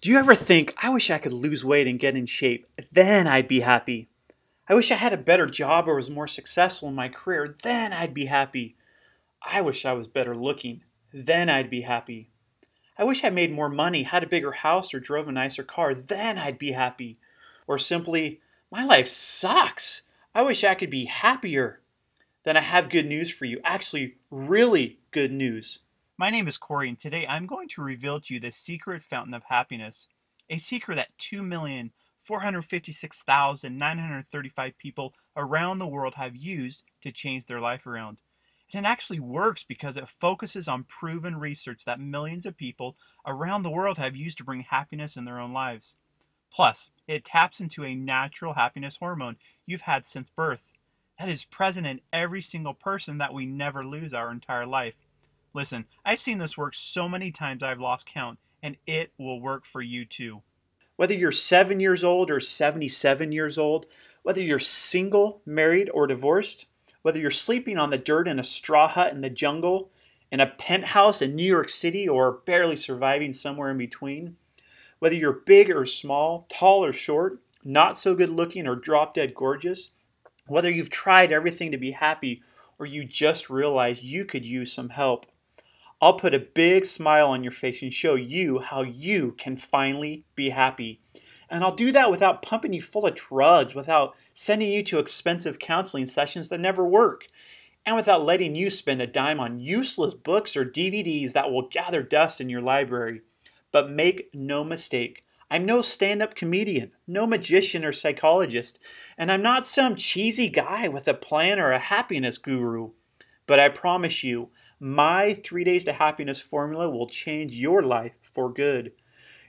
Do you ever think, I wish I could lose weight and get in shape, then I'd be happy? I wish I had a better job or was more successful in my career, then I'd be happy. I wish I was better looking, then I'd be happy. I wish I made more money, had a bigger house, or drove a nicer car, then I'd be happy. Or simply, my life sucks. I wish I could be happier. Then I have good news for you, actually, really good news. My name is Corey, and today I'm going to reveal to you the secret fountain of happiness, a secret that 2,456,935 people around the world have used to change their life around. And it actually works because it focuses on proven research that millions of people around the world have used to bring happiness in their own lives. Plus, it taps into a natural happiness hormone you've had since birth that is present in every single person that we never lose our entire life. Listen, I've seen this work so many times I've lost count, and it will work for you too. Whether you're 7 years old or 77 years old, whether you're single, married, or divorced, whether you're sleeping on the dirt in a straw hut in the jungle, in a penthouse in New York City, or barely surviving somewhere in between, whether you're big or small, tall or short, not so good looking or drop dead gorgeous, whether you've tried everything to be happy or you just realize you could use some help, I'll put a big smile on your face and show you how you can finally be happy. And I'll do that without pumping you full of drugs, without sending you to expensive counseling sessions that never work, and without letting you spend a dime on useless books or DVDs that will gather dust in your library. But make no mistake, I'm no stand-up comedian, no magician or psychologist, and I'm not some cheesy guy with a plan or a happiness guru. But I promise you, my 3 Days to Happiness formula will change your life for good.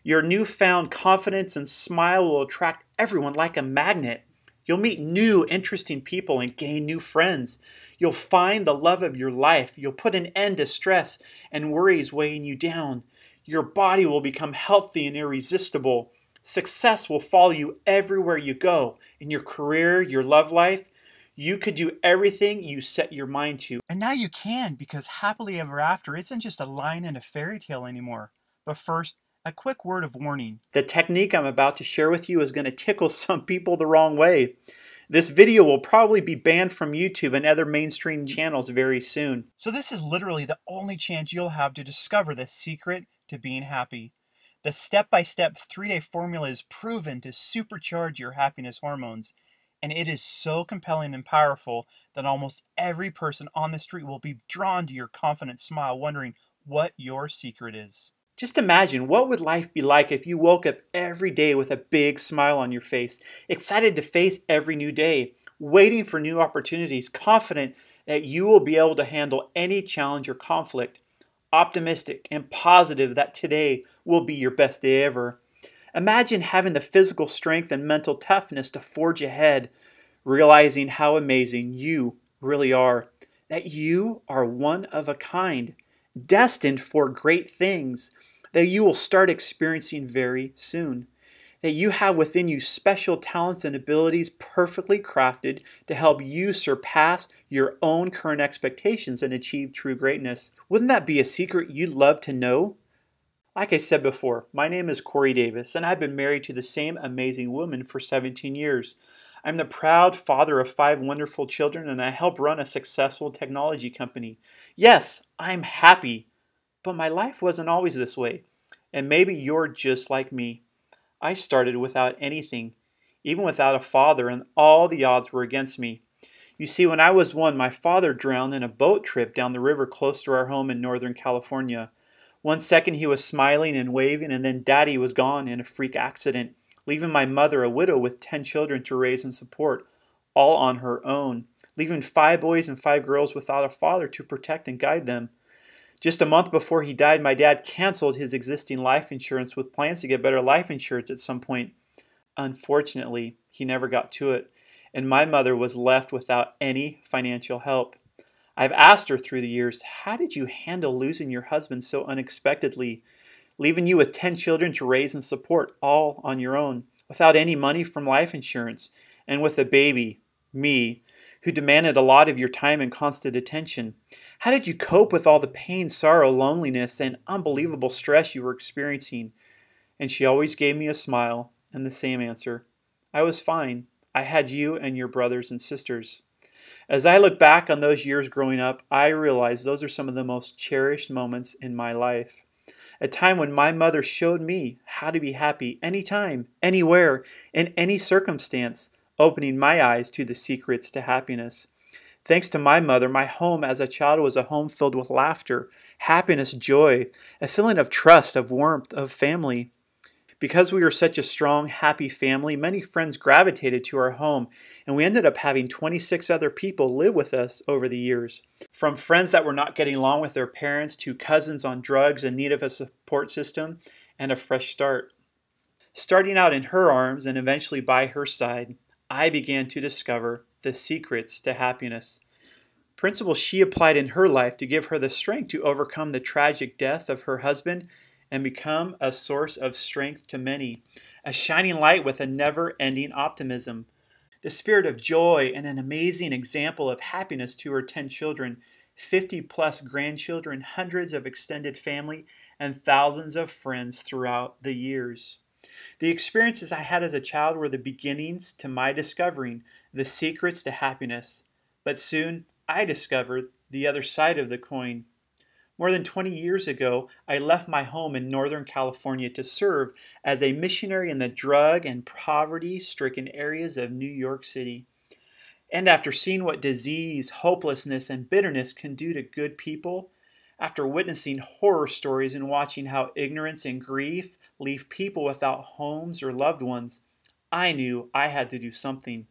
Your newfound confidence and smile will attract everyone like a magnet. You'll meet new, interesting people and gain new friends. You'll find the love of your life. You'll put an end to stress and worries weighing you down. Your body will become healthy and irresistible. Success will follow you everywhere you go, in your career, your love life. You could do everything you set your mind to. And now you can, because happily ever after isn't just a line in a fairy tale anymore. But first, a quick word of warning. The technique I'm about to share with you is going to tickle some people the wrong way. This video will probably be banned from YouTube and other mainstream channels very soon. So this is literally the only chance you'll have to discover the secret to being happy. The step-by-step 3-day formula is proven to supercharge your happiness hormones. And it is so compelling and powerful that almost every person on the street will be drawn to your confident smile, wondering what your secret is. Just imagine, what would life be like if you woke up every day with a big smile on your face, excited to face every new day, waiting for new opportunities, confident that you will be able to handle any challenge or conflict, optimistic and positive that today will be your best day ever. Imagine having the physical strength and mental toughness to forge ahead, realizing how amazing you really are, that you are one of a kind, destined for great things that you will start experiencing very soon, that you have within you special talents and abilities perfectly crafted to help you surpass your own current expectations and achieve true greatness. Wouldn't that be a secret you'd love to know? Like I said before, my name is Corey Davis, and I've been married to the same amazing woman for 17 years. I'm the proud father of 5 wonderful children, and I help run a successful technology company. Yes, I'm happy, but my life wasn't always this way. And maybe you're just like me. I started without anything, even without a father, and all the odds were against me. You see, when I was 1, my father drowned in a boat trip down the river close to our home in Northern California. 1 second he was smiling and waving, and then Daddy was gone in a freak accident, leaving my mother a widow with 10 children to raise and support, all on her own, leaving 5 boys and 5 girls without a father to protect and guide them. Just a month before he died, my dad canceled his existing life insurance with plans to get better life insurance at some point. Unfortunately, he never got to it, and my mother was left without any financial help. I've asked her through the years, how did you handle losing your husband so unexpectedly, leaving you with 10 children to raise and support all on your own, without any money from life insurance, and with a baby, me, who demanded a lot of your time and constant attention? How did you cope with all the pain, sorrow, loneliness, and unbelievable stress you were experiencing? And she always gave me a smile and the same answer. I was fine. I had you and your brothers and sisters. As I look back on those years growing up, I realize those are some of the most cherished moments in my life. A time when my mother showed me how to be happy anytime, anywhere, in any circumstance, opening my eyes to the secrets to happiness. Thanks to my mother, my home as a child was a home filled with laughter, happiness, joy, a feeling of trust, of warmth, of family. Because we were such a strong, happy family, many friends gravitated to our home, and we ended up having 26 other people live with us over the years. From friends that were not getting along with their parents to cousins on drugs in need of a support system and a fresh start. Starting out in her arms and eventually by her side, I began to discover the secrets to happiness. Principles she applied in her life to give her the strength to overcome the tragic death of her husband and become a source of strength to many, a shining light with a never-ending optimism, the spirit of joy and an amazing example of happiness to her 10 children, 50 plus grandchildren, hundreds of extended family, and thousands of friends throughout the years. The experiences I had as a child were the beginnings to my discovering the secrets to happiness, but soon I discovered the other side of the coin. More than 20 years ago, I left my home in Northern California to serve as a missionary in the drug and poverty-stricken areas of New York City. And after seeing what disease, hopelessness, and bitterness can do to good people, after witnessing horror stories and watching how ignorance and grief leave people without homes or loved ones, I knew I had to do something.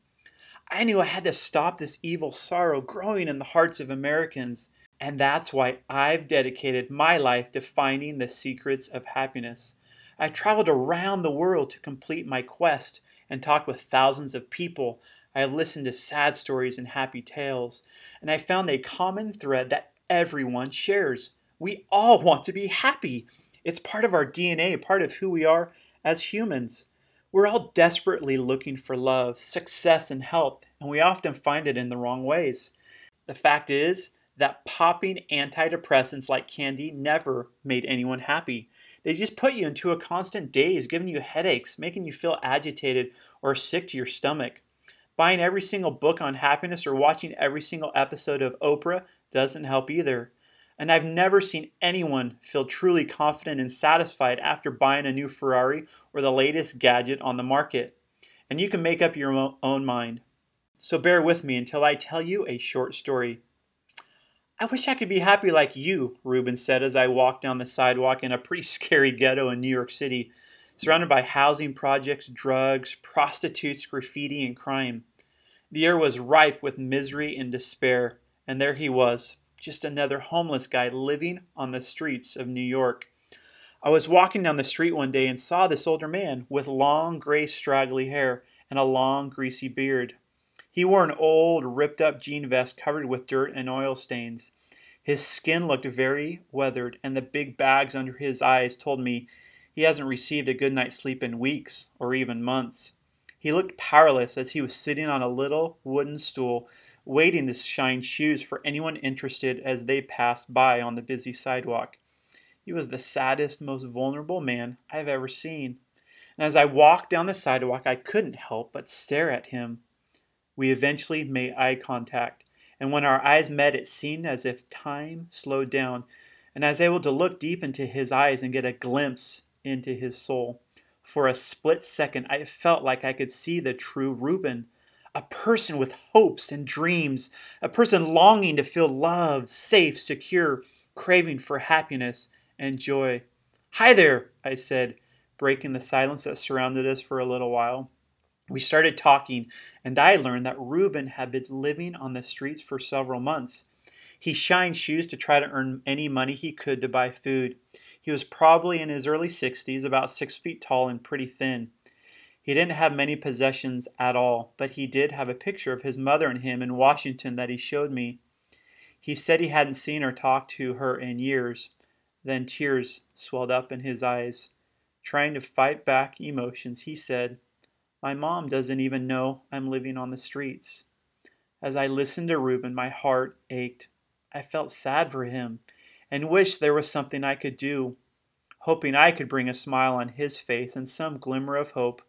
I knew I had to stop this evil sorrow growing in the hearts of Americans. And that's why I've dedicated my life to finding the secrets of happiness. I've traveled around the world to complete my quest and talked with thousands of people. I have listened to sad stories and happy tales. And I found a common thread that everyone shares. We all want to be happy. It's part of our DNA, part of who we are as humans. We're all desperately looking for love, success, and health, and we often find it in the wrong ways. The fact is that popping antidepressants like candy never made anyone happy. They just put you into a constant daze, giving you headaches, making you feel agitated or sick to your stomach. Buying every single book on happiness or watching every single episode of Oprah doesn't help either. And I've never seen anyone feel truly confident and satisfied after buying a new Ferrari or the latest gadget on the market. And you can make up your own mind. So bear with me until I tell you a short story. I wish I could be happy like you, Ruben said as I walked down the sidewalk in a pretty scary ghetto in New York City, surrounded by housing projects, drugs, prostitutes, graffiti, and crime. The air was ripe with misery and despair, and there he was, just another homeless guy living on the streets of New York. I was walking down the street one day and saw this older man with long, gray, straggly hair and a long, greasy beard. He wore an old, ripped-up jean vest covered with dirt and oil stains. His skin looked very weathered, and the big bags under his eyes told me he hasn't received a good night's sleep in weeks or even months. He looked powerless as he was sitting on a little wooden stool, waiting to shine shoes for anyone interested as they passed by on the busy sidewalk. He was the saddest, most vulnerable man I've ever seen. And as I walked down the sidewalk, I couldn't help but stare at him. We eventually made eye contact, and when our eyes met, it seemed as if time slowed down, and I was able to look deep into his eyes and get a glimpse into his soul. For a split second, I felt like I could see the true Ruben, a person with hopes and dreams, a person longing to feel loved, safe, secure, craving for happiness and joy. "Hi there," I said, breaking the silence that surrounded us for a little while. We started talking, and I learned that Ruben had been living on the streets for several months. He shined shoes to try to earn any money he could to buy food. He was probably in his early 60s, about 6 feet tall and pretty thin. He didn't have many possessions at all, but he did have a picture of his mother and him in Washington that he showed me. He said he hadn't seen or talked to her in years. Then tears swelled up in his eyes. Trying to fight back emotions, he said, "My mom doesn't even know I'm living on the streets." As I listened to Ruben, my heart ached. I felt sad for him and wished there was something I could do. hoping I could bring a smile on his face and some glimmer of hope.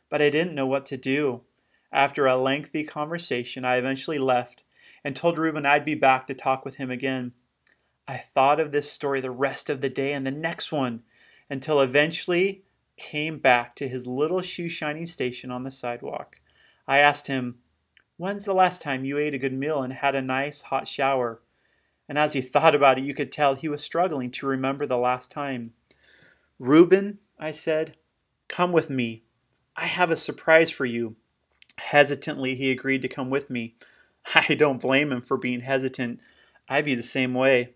But I didn't know what to do. After a lengthy conversation, I eventually left and told Reuben I'd be back to talk with him again. I thought of this story the rest of the day and the next one until eventually came back to his little shoe shining station on the sidewalk. I asked him, "When's the last time you ate a good meal and had a nice hot shower?" And as he thought about it, you could tell he was struggling to remember the last time. "Reuben," I said, "come with me. I have a surprise for you." Hesitantly, he agreed to come with me. I don't blame him for being hesitant. I'd be the same way.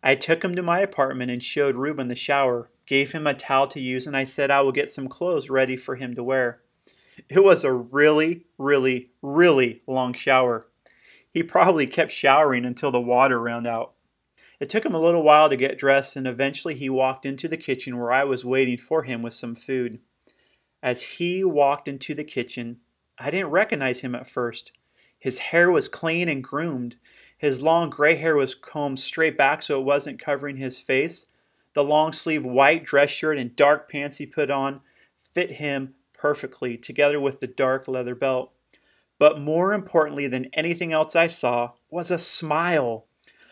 I took him to my apartment and showed Reuben the shower, gave him a towel to use, and I said I would get some clothes ready for him to wear. It was a really, really, really long shower. He probably kept showering until the water ran out. It took him a little while to get dressed, and eventually he walked into the kitchen where I was waiting for him with some food. As he walked into the kitchen, I didn't recognize him at first. His hair was clean and groomed. His long gray hair was combed straight back so it wasn't covering his face. The long-sleeve white dress shirt and dark pants he put on fit him perfectly, together with the dark leather belt. But more importantly than anything else I saw was a smile.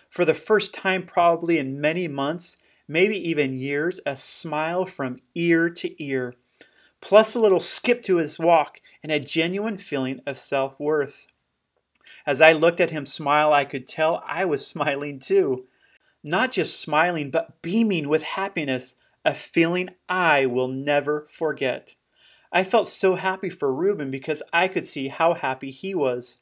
For the first time probably in many months, maybe even years, a smile from ear to ear, plus a little skip to his walk and a genuine feeling of self-worth. As I looked at him smile, I could tell I was smiling too. Not just smiling, but beaming with happiness, a feeling I will never forget. I felt so happy for Reuben because I could see how happy he was.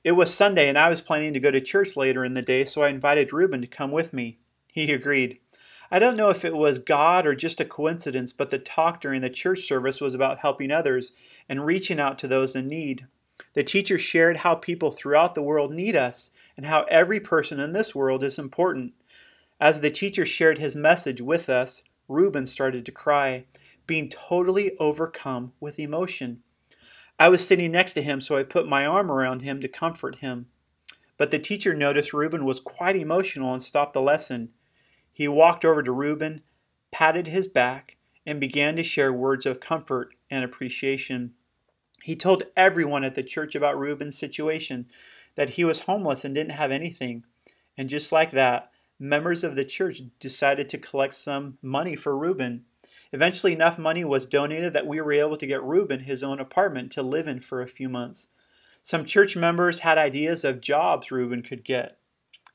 It was Sunday and I was planning to go to church later in the day, so I invited Reuben to come with me. He agreed. I don't know if it was God or just a coincidence, but the talk during the church service was about helping others and reaching out to those in need. The teacher shared how people throughout the world need us and how every person in this world is important. As the teacher shared his message with us, Reuben started to cry, being totally overcome with emotion. I was sitting next to him, so I put my arm around him to comfort him. But the teacher noticed Reuben was quite emotional and stopped the lesson. He walked over to Reuben, patted his back, and began to share words of comfort and appreciation. He told everyone at the church about Reuben's situation, that he was homeless and didn't have anything. And just like that, members of the church decided to collect some money for Reuben. Eventually enough money was donated that we were able to get Reuben his own apartment to live in for a few months. Some church members had ideas of jobs Reuben could get.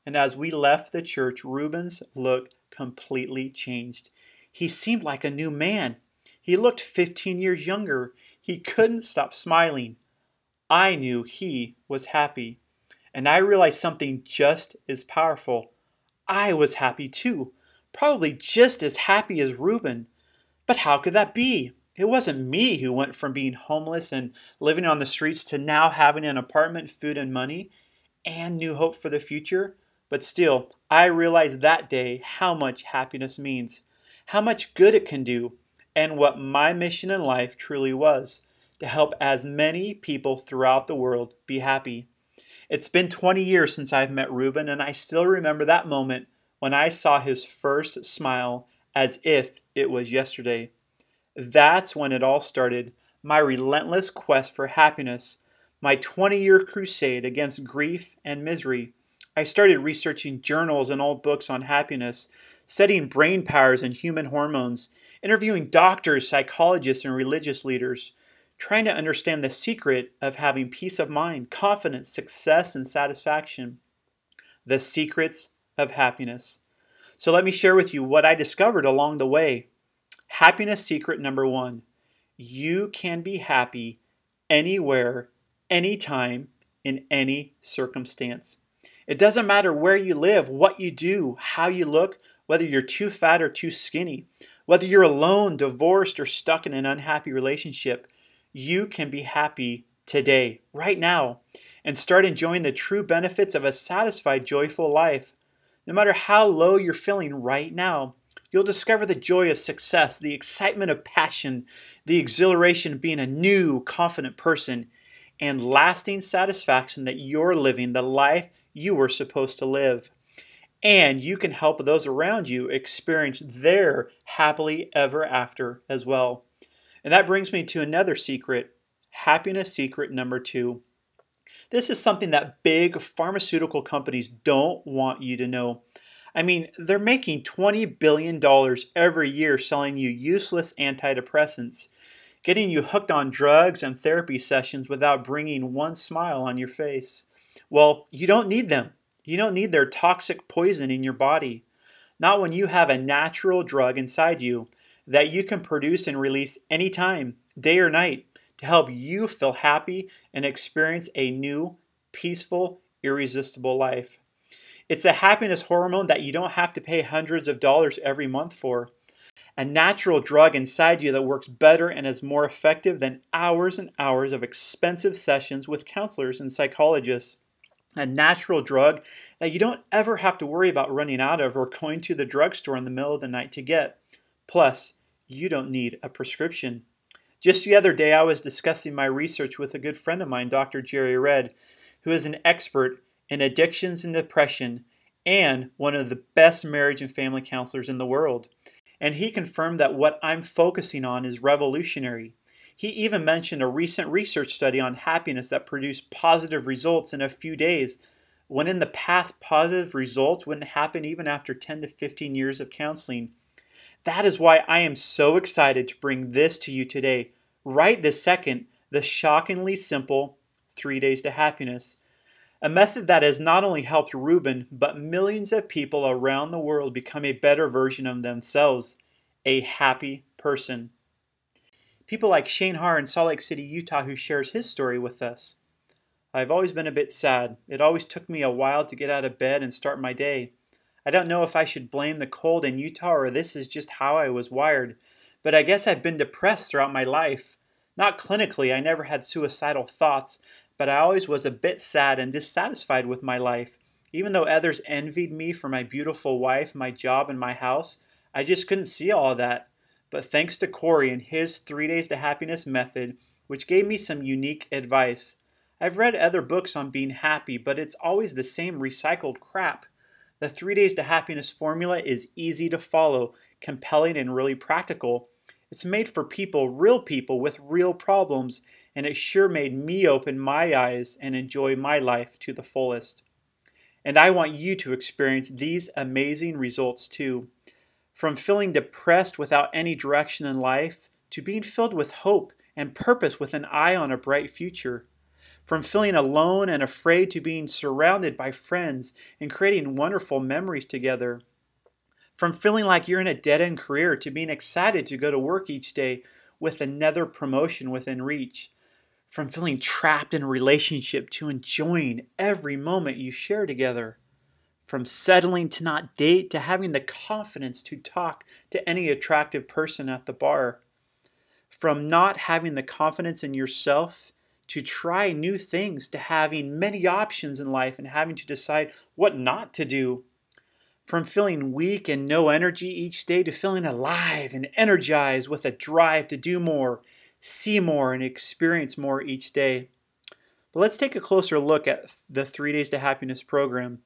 And as we left the church, Reuben's look completely changed. He seemed like a new man. He looked 15 years younger. He couldn't stop smiling. I knew he was happy. And I realized something just as powerful. I was happy too, probably just as happy as Reuben. But how could that be? It wasn't me who went from being homeless and living on the streets to now having an apartment, food, and money, and new hope for the future. But still, I realized that day how much happiness means, how much good it can do, and what my mission in life truly was, to help as many people throughout the world be happy. It's been 20 years since I've met Reuben, and I still remember that moment when I saw his first smile as if it was yesterday. That's when it all started, my relentless quest for happiness, my 20-year crusade against grief and misery. I started researching journals and old books on happiness, studying brain powers and human hormones, interviewing doctors, psychologists, and religious leaders, trying to understand the secret of having peace of mind, confidence, success, and satisfaction. The secrets of happiness. So let me share with you what I discovered along the way. Happiness secret number 1. You can be happy anywhere, anytime, in any circumstance. It doesn't matter where you live, what you do, how you look, whether you're too fat or too skinny, whether you're alone, divorced, or stuck in an unhappy relationship. You can be happy today, right now, and start enjoying the true benefits of a satisfied, joyful life. No matter how low you're feeling right now, you'll discover the joy of success, the excitement of passion, the exhilaration of being a new, confident person, and lasting satisfaction that you're living the life you were supposed to live. And you can help those around you experience their happily ever after as well. And that brings me to another secret, happiness secret number 2. This is something that big pharmaceutical companies don't want you to know. I mean, they're making $20 billion every year selling you useless antidepressants, getting you hooked on drugs and therapy sessions without bringing one smile on your face. Well, you don't need them. You don't need their toxic poison in your body. Not when you have a natural drug inside you that you can produce and release anytime, day or night, to help you feel happy and experience a new, peaceful, irresistible life. It's a happiness hormone that you don't have to pay hundreds of dollars every month for. A natural drug inside you that works better and is more effective than hours and hours of expensive sessions with counselors and psychologists. A natural drug that you don't ever have to worry about running out of or going to the drugstore in the middle of the night to get. Plus, you don't need a prescription. Just the other day, I was discussing my research with a good friend of mine, Dr. Jerry Red, who is an expert in addictions and depression and one of the best marriage and family counselors in the world. And he confirmed that what I'm focusing on is revolutionary. He even mentioned a recent research study on happiness that produced positive results in a few days, when in the past positive results wouldn't happen even after 10 to 15 years of counseling. That is why I am so excited to bring this to you today, right this second, the shockingly simple 3 Days to Happiness. A method that has not only helped Ruben, but millions of people around the world become a better version of themselves, a happy person. People like Shane Har in Salt Lake City, Utah, who shares his story with us. I've always been a bit sad. It always took me a while to get out of bed and start my day. I don't know if I should blame the cold in Utah or this is just how I was wired, but I guess I've been depressed throughout my life. Not clinically, I never had suicidal thoughts, but I always was a bit sad and dissatisfied with my life. Even though others envied me for my beautiful wife, my job, and my house, I just couldn't see all of that. But thanks to Corey and his 3 Days to Happiness method, which gave me some unique advice. I've read other books on being happy, but it's always the same recycled crap. The 3 Days to Happiness formula is easy to follow, compelling, and really practical. It's made for people, real people with real problems, and it sure made me open my eyes and enjoy my life to the fullest. And I want you to experience these amazing results too. From feeling depressed without any direction in life to being filled with hope and purpose with an eye on a bright future. From feeling alone and afraid to being surrounded by friends and creating wonderful memories together. From feeling like you're in a dead-end career to being excited to go to work each day with another promotion within reach. From feeling trapped in a relationship to enjoying every moment you share together. From settling to not date to having the confidence to talk to any attractive person at the bar. From not having the confidence in yourself to try new things to having many options in life and having to decide what not to do. From feeling weak and no energy each day to feeling alive and energized with a drive to do more, see more, and experience more each day. But let's take a closer look at the 3 Days to Happiness program.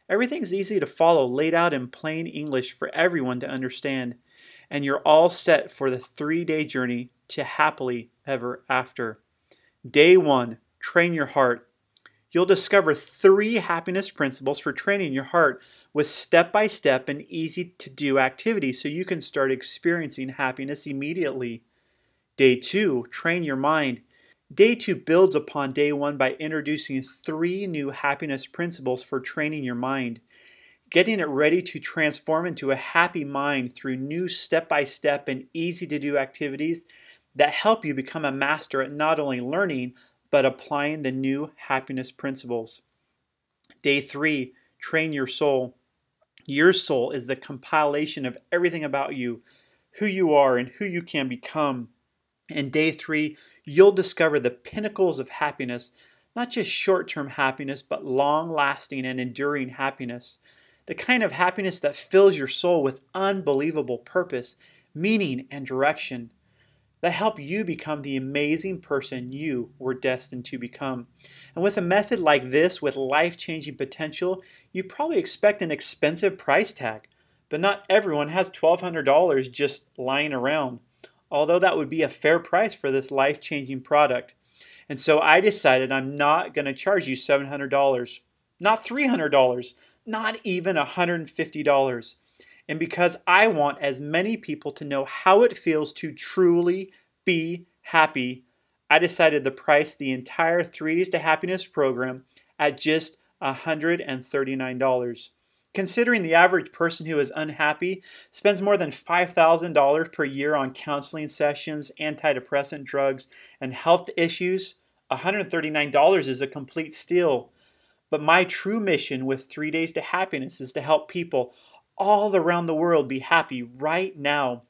Everything's easy to follow, laid out in plain English for everyone to understand, and you're all set for the 3-day journey to happily ever after. Day 1, train your heart. You'll discover 3 happiness principles for training your heart with step-by-step and easy-to-do activities so you can start experiencing happiness immediately. Day 2, train your mind. Day 2 builds upon Day 1 by introducing 3 new happiness principles for training your mind, getting it ready to transform into a happy mind through new step-by-step and easy-to-do activities that help you become a master at not only learning, but applying the new happiness principles. Day 3, train your soul. Your soul is the compilation of everything about you, who you are and who you can become. In Day 3, you'll discover the pinnacles of happiness, not just short-term happiness, but long-lasting and enduring happiness. The kind of happiness that fills your soul with unbelievable purpose, meaning, and direction. that help you become the amazing person you were destined to become. And with a method like this with life-changing potential, you probably expect an expensive price tag, but not everyone has $1,200 just lying around, although that would be a fair price for this life-changing product. And so I decided I'm not going to charge you $700, not $300, not even $150. And because I want as many people to know how it feels to truly be happy, I decided to price the entire 3 Days to Happiness program at just $139. Considering the average person who is unhappy spends more than $5,000 per year on counseling sessions, antidepressant drugs, and health issues, $139 is a complete steal. But my true mission with 3 Days to Happiness is to help people all around the world be happy right now.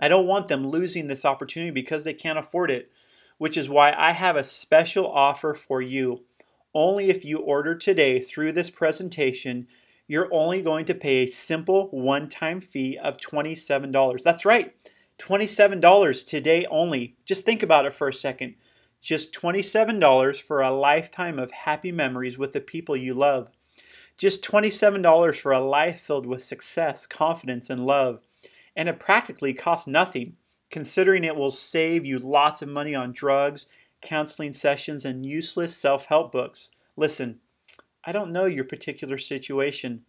I don't want them losing this opportunity because they can't afford it, which is why I have a special offer for you. Only if you order today through this presentation, you're only going to pay a simple one-time fee of $27. That's right, $27 today only. Just think about it for a second. Just $27 for a lifetime of happy memories with the people you love. Just $27 for a life filled with success, confidence, and love. And it practically costs nothing, considering it will save you lots of money on drugs, counseling sessions, and useless self-help books. Listen, I don't know your particular situation,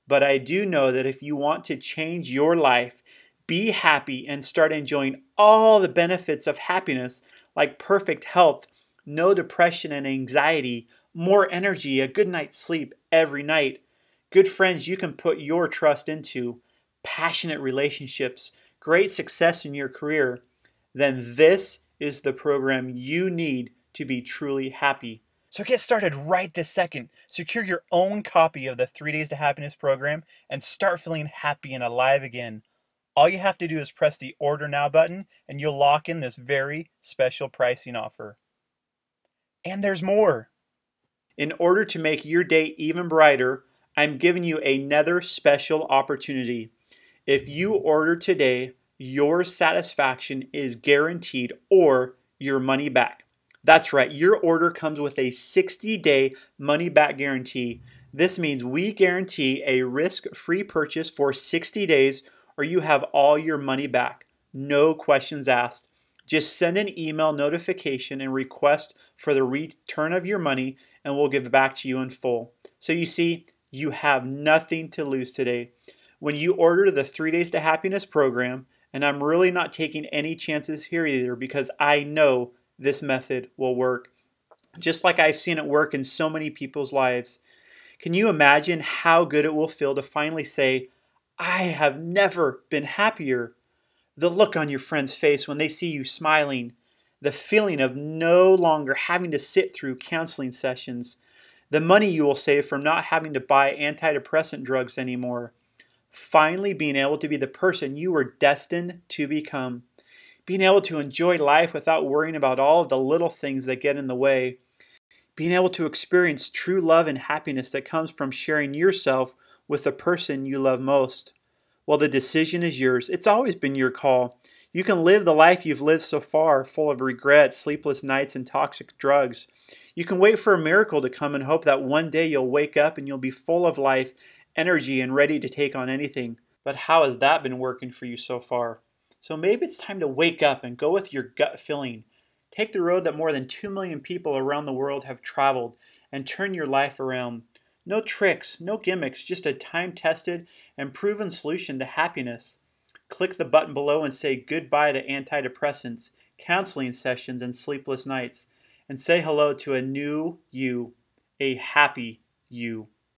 but I do know that if you want to change your life, be happy, and start enjoying all the benefits of happiness, like perfect health, no depression and anxiety, more energy, a good night's sleep every night, good friends you can put your trust into, passionate relationships, great success in your career, then this is the program you need to be truly happy. So get started right this second. Secure your own copy of the 3 Days to Happiness program and start feeling happy and alive again. All you have to do is press the Order Now button and you'll lock in this very special pricing offer. And there's more. In order to make your day even brighter, I'm giving you another special opportunity. If you order today, your satisfaction is guaranteed or your money back. That's right, your order comes with a 60-day money-back guarantee. This means we guarantee a risk-free purchase for 60 days or you have all your money back. No questions asked. Just send an email notification and request for the return of your money and we'll give it back to you in full. So you see, you have nothing to lose today. When you order the 3 Days to Happiness program, and I'm really not taking any chances here either because I know this method will work, just like I've seen it work in so many people's lives. Can you imagine how good it will feel to finally say, I have never been happier? The look on your friend's face when they see you smiling, the feeling of no longer having to sit through counseling sessions, the money you will save from not having to buy antidepressant drugs anymore, finally being able to be the person you were destined to become, being able to enjoy life without worrying about all of the little things that get in the way, being able to experience true love and happiness that comes from sharing yourself with the person you love most. Well, the decision is yours. It's always been your call. You can live the life you've lived so far, full of regrets, sleepless nights, and toxic drugs. You can wait for a miracle to come and hope that one day you'll wake up and you'll be full of life, energy, and ready to take on anything. But how has that been working for you so far? So maybe it's time to wake up and go with your gut feeling. Take the road that more than 2 million people around the world have traveled and turn your life around. No tricks, no gimmicks, just a time-tested and proven solution to happiness. Click the button below and say goodbye to antidepressants, counseling sessions, and sleepless nights, and say hello to a new you, a happy you.